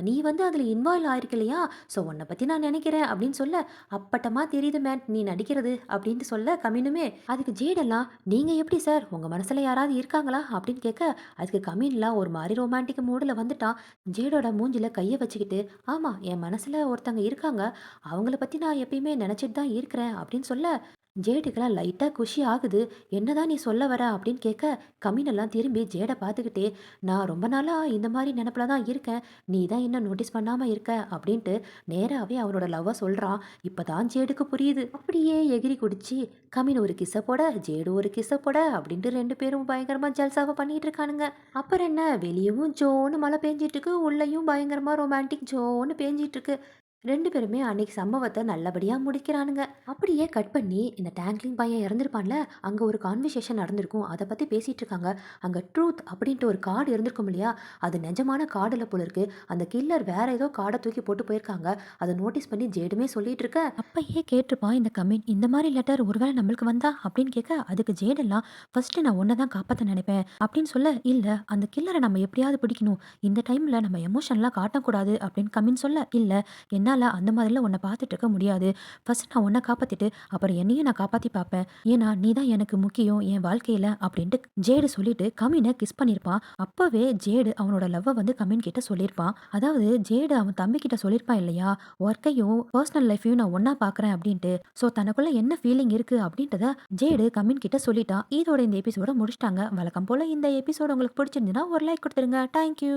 நீ வந்து அதில இன்வால்வ் ஆயிருக்க இல்லையா? ஸோ உன்ன பத்தி நான் நினைக்கிறேன் அப்படின்னு சொல்ல, அப்பட்டமா தெரியுது மேன் நீ நடிக்கிறது அப்படின்ட்டு சொல்ல கம்மினுமே, அதுக்கு ஜேடெல்லாம் நீங்க எப்படி சார் உங்க மனசுல யாராவது இருக்காங்களா? அப்படின்னு கேட்க, அதுக்கு கம்மின்லாம் ஒரு மாரி ரொமான்டிக் மூடுல வந்துட்டான். ஜேடோட மூஞ்சில கைய வச்சுக்கிட்டு ஆமா, என் மனசுல ஒருத்தங்க இருக்காங்க. அவங்கள பத்தி நான் எப்பயுமே நெனச்சிட்டு தான் இருக்கிறேன் அப்படின்னு சொல்ல, ஜேடுக்கெல்லாம் லைட்டா குஷி ஆகுது. "என்னதான் நீ சொல்ல வர?" அப்படின்னு கேட்க, கமீனெல்லாம் திரும்பி ஜேட பார்த்துக்கிட்டே, "நான் ரொம்ப நாளா இந்த மாரி நெனப்புல தான் இருக்கேன். நீ தான் இன்னும் நோட்டீஸ் பண்ணாம இருக்க" அப்படின்ட்டு நேராவே அவனோட லவ்வ சொல்றான். இப்பதான் ஜேடுக்கு புரியுது. அப்படியே எகிறி குதிச்சு, கமீன் ஒரு கிஸ்ஸ போட, ஜேடு ஒரு கிஸ்ஸ போட அப்படின்ட்டு 2 பேரும் பயங்கரமா ஜல்சாவ பண்ணிட்டு இருக்கானுங்க. அப்புறம் என்ன வெளியவும் ஜோன்னு மழை பெஞ்சிட்டு இருக்கு. உள்ளயும் பயங்கரமா ரொமான்டிக் ஜோன்னு பேஞ்சிட்டு இருக்கு. 2 பேருமே அன்னைக்கு சம்பவத்த நல்லபடியா முடிக்கிறானுங்க. அப்படியே கட் பண்ணி இந்த டேங்க்லிங் பையன் இறந்திருப்பான்ல, அங்க ஒரு கான்வர்சேஷன் நடந்திருக்கும். அத பத்தி பேசிட்டு இருக்காங்க. அங்க ட்ரூத் அப்படின்ட்டு ஒரு கார்டு இருந்திருக்கும் இல்லையா? அது நிஜமான கார்டு இல்ல போல இருக்கு. அந்த கில்லர் வேற ஏதோ கார்ட தூக்கி போட்டு போயிருக்காங்க. அத நோட்டீஸ் பண்ணி ஜேடுமே சொல்லிட்டு இருக்க, அப்பயே கேட்டிருப்பான் இந்த கமின். இந்த மாரி லெட்டர் ஒருவேளை நம்மளுக்கு வந்தா அப்படின்னு கேட்க, அதுக்கு ஜேடெல்லாம் ஃபர்ஸ்ட்டு நான் உன்ன தான் காப்பாத்த நினைப்பேன் அப்படின்னு சொல்ல, இல்ல அந்த கில்லர நம்ம எப்படியாவது பிடிக்கணும். இந்த டைம்ல நம்ம எமோஷன்லாம் காட்டக்கூடாது அப்படின்னு கமின் சொல்ல, இல்ல என்னால அந்த மாதிரிலாம் உன்னை பார்த்துட்டு இருக்க முடியாது. ஃபர்ஸ்ட் நான் உன்னை காப்பாத்திட்டு, அப்புறம் என்னையும் நான் காப்பாத்தி பார்ப்பேன். ஏன்னா, நீ தான் எனக்கு முக்கியம் என் வாழ்க்கையில அப்படின்ட்டு ஜேடு சொல்லிட்டு கமின கிஸ் பண்ணியிருப்பான். அப்பவே ஜேடு அவனோட லவ்வ வந்து கமின் கிட்ட சொல்லியிருப்பான். அதாவது ஜேடு அவன் தம்பி கிட்ட சொல்லியிருப்பான் இல்லையா? ஒர்க்கையும் பர்சனல் லைஃப்பையும் நான் ஒண்ணா பார்க்குறேன் அப்படின்ட்டு. ஸோ தனக்குள்ள என்ன ஃபீலிங் இருக்கு அப்படின்றத ஜேடு கமின் கிட்ட சொல்லிட்டான். இதோட இந்த எபிசோட முடிச்சிட்டாங்க. வழக்கம் போல இந்த எபிசோட் உங்களுக்கு பிடிச்சிருந்துன்னா ஒரு லைக் கொடுத்துருங்க. Thank you.